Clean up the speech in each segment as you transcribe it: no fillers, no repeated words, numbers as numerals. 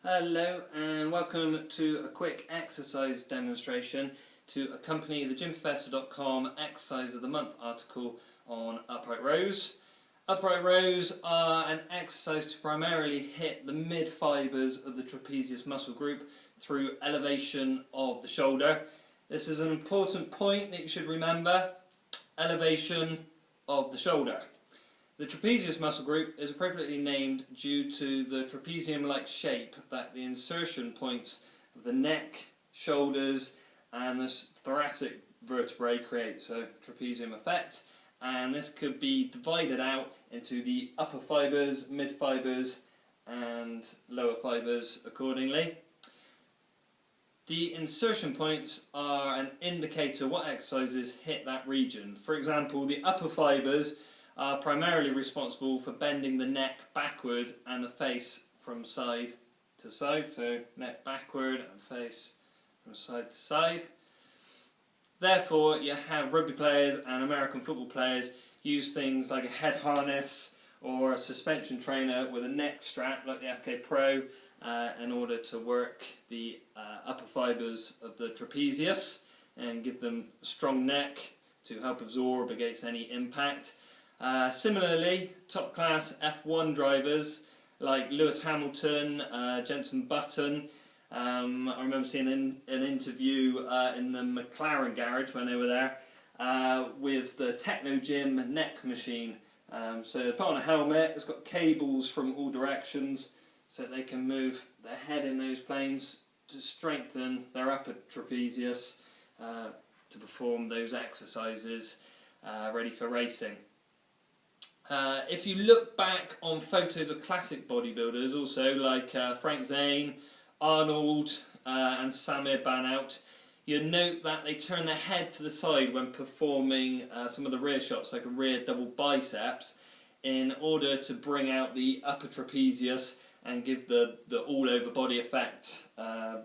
Hello and welcome to a quick exercise demonstration to accompany the gymprofessor.com Exercise of the Month article on upright rows. Upright rows are an exercise to primarily hit the mid-fibres of the trapezius muscle group through elevation of the shoulder. This is an important point that you should remember: elevation of the shoulder. The trapezius muscle group is appropriately named due to the trapezium-like shape that the insertion points of the neck, shoulders and the thoracic vertebrae create, so trapezium effect, and this could be divided out into the upper fibres, mid fibres and lower fibres accordingly. The insertion points are an indicator what exercises hit that region. For example, the upper fibres are primarily responsible for bending the neck backward and the face from side to side, so neck backward and face from side to side. Therefore, you have rugby players and American football players use things like a head harness or a suspension trainer with a neck strap like the FK Pro in order to work the upper fibres of the trapezius and give them a strong neck to help absorb against any impact. Similarly, top class F1 drivers like Lewis Hamilton, Jenson Button. I remember seeing an interview in the McLaren garage when they were there with the Techno Gym neck machine. So they put on a helmet, it's got cables from all directions so they can move their head in those planes to strengthen their upper trapezius to perform those exercises ready for racing. If you look back on photos of classic bodybuilders also, like Frank Zane, Arnold and Samir Banaut, you'll note that they turn their head to the side when performing some of the rear shots, like a rear double biceps, in order to bring out the upper trapezius and give the all-over body effect,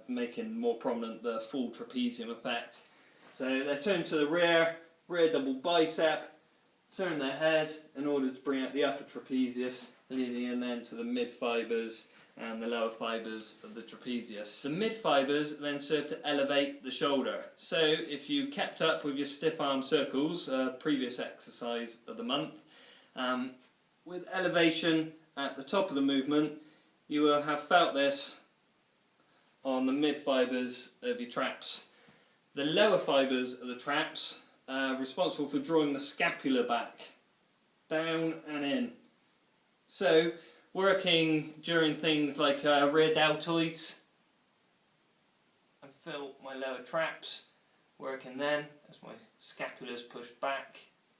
making more prominent the full trapezium effect. So they turn to the rear double bicep, turn their head in order to bring out the upper trapezius, leading in then to the mid fibres and the lower fibres of the trapezius. The mid fibres then serve to elevate the shoulder. So if you kept up with your stiff arm circles, previous exercise of the month, with elevation at the top of the movement, you will have felt this on the mid fibres of your traps. The lower fibres of the traps responsible for drawing the scapula back, down and in. So, working during things like rear deltoids, I feel my lower traps working then as my scapula is pushed back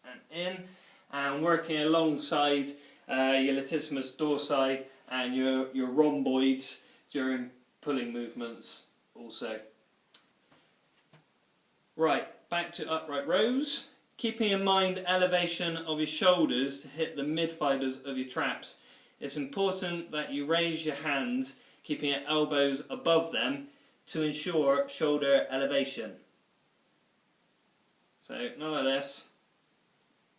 and in, and working alongside your latissimus dorsi and your rhomboids during pulling movements also. Right, back to upright rows. Keeping in mind elevation of your shoulders to hit the mid fibres of your traps, it's important that you raise your hands, keeping your elbows above them to ensure shoulder elevation. So not like this,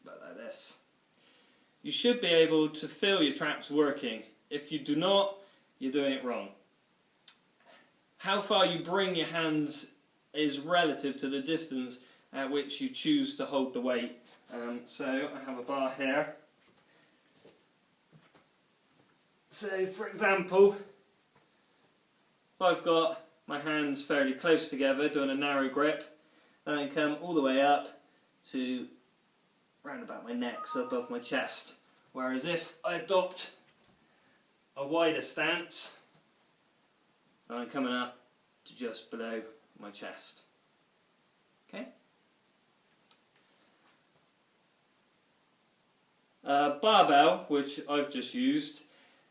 but like this. You should be able to feel your traps working. If you do not, you're doing it wrong. How far you bring your hands is relative to the distance at which you choose to hold the weight. So I have a bar here. So for example, if I've got my hands fairly close together doing a narrow grip, then I come all the way up to round about my neck, so above my chest. Whereas if I adopt a wider stance, then I'm coming up to just below my chest. Okay. Barbell, which I've just used,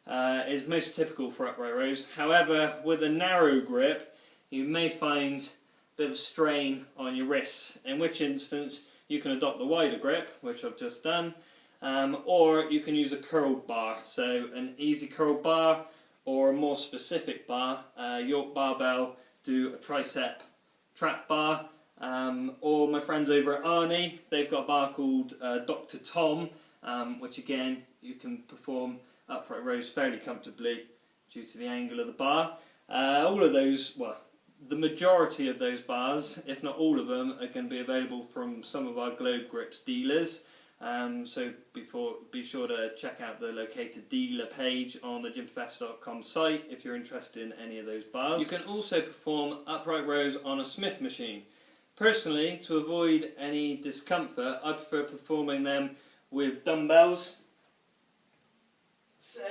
is most typical for upright rows. However, with a narrow grip, you may find a bit of strain on your wrists, in which instance you can adopt the wider grip, which I've just done, or you can use a curled bar, so an easy curled bar or a more specific bar. York Barbell do a tricep trap bar, or my friends over at Arnie, they've got a bar called Dr. Tom, which again you can perform upright rows fairly comfortably due to the angle of the bar. All of those, well, the majority of those bars, if not all of them, are going to be available from some of our Globe Grips dealers. So be sure to check out the located dealer page on the gymprofessor.com site if you're interested in any of those bars. You can also perform upright rows on a Smith machine. Personally, to avoid any discomfort, I prefer performing them with dumbbells. So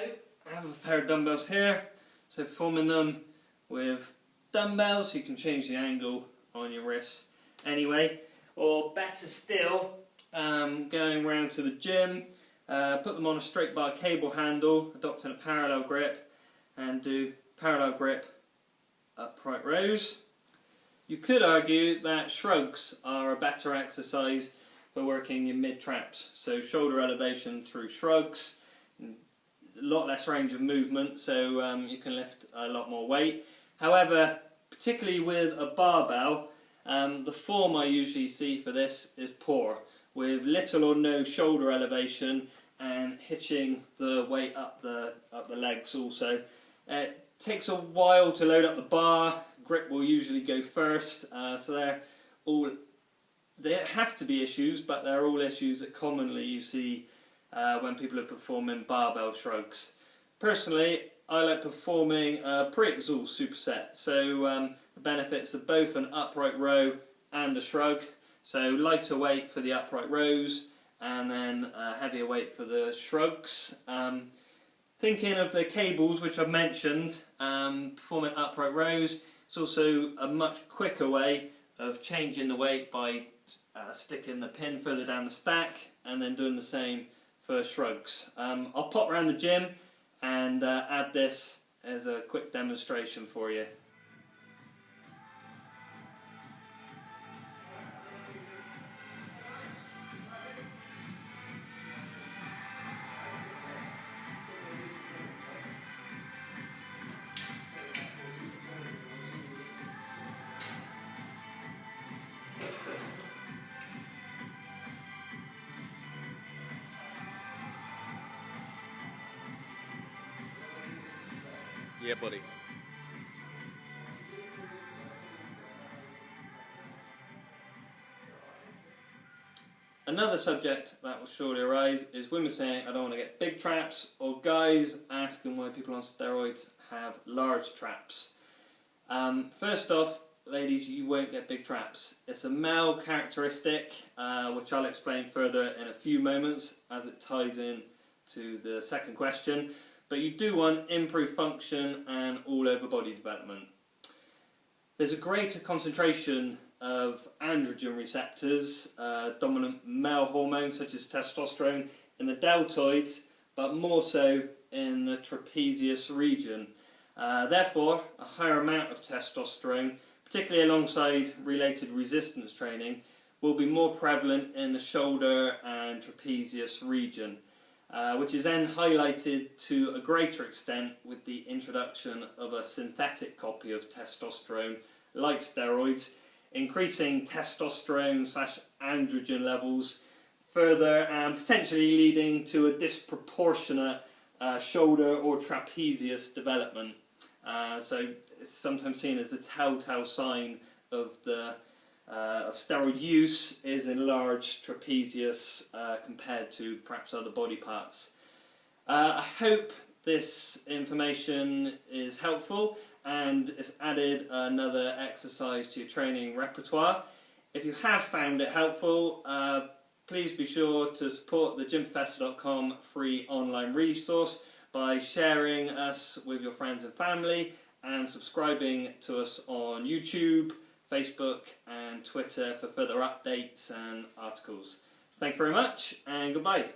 I have a pair of dumbbells here, so performing them with dumbbells, you can change the angle on your wrists anyway, or better still, going around to the gym, put them on a straight bar cable handle, adopting a parallel grip, and do parallel grip upright rows. You could argue that shrugs are a better exercise for working your mid-traps, so shoulder elevation through shrugs, a lot less range of movement, so you can lift a lot more weight. However, particularly with a barbell, the form I usually see for this is poor, with little or no shoulder elevation and hitching the weight up the legs also. It takes a while to load up the bar. Grip will usually go first, so they have to be issues, but they're all issues that commonly you see when people are performing barbell shrugs. Personally, I like performing a pre-exhaust superset, so the benefits of both an upright row and a shrug. So lighter weight for the upright rows and then heavier weight for the shrugs. Thinking of the cables which I've mentioned, performing upright rows, it's also a much quicker way of changing the weight by sticking the pin further down the stack and then doing the same for shrugs. I'll pop around the gym and add this as a quick demonstration for you. Yeah, buddy. Another subject that will surely arise is women saying, I don't want to get big traps, or guys asking why people on steroids have large traps. First off, ladies, you won't get big traps. It's a male characteristic, which I'll explain further in a few moments as it ties in to the second question. But you do want improved function and all-over body development. There's a greater concentration of androgen receptors, dominant male hormones such as testosterone, in the deltoids, but more so in the trapezius region. Therefore, a higher amount of testosterone, particularly alongside related resistance training, will be more prevalent in the shoulder and trapezius region. Which is then highlighted to a greater extent with the introduction of a synthetic copy of testosterone, like steroids, increasing testosterone/androgen levels further and potentially leading to a disproportionate shoulder or trapezius development. So it's sometimes seen as the telltale sign of steroid use is enlarged trapezius compared to perhaps other body parts. I hope this information is helpful and it's added another exercise to your training repertoire. If you have found it helpful, please be sure to support the gymprofessor.com free online resource by sharing us with your friends and family and subscribing to us on YouTube, Facebook and Twitter for further updates and articles. Thank you very much and goodbye.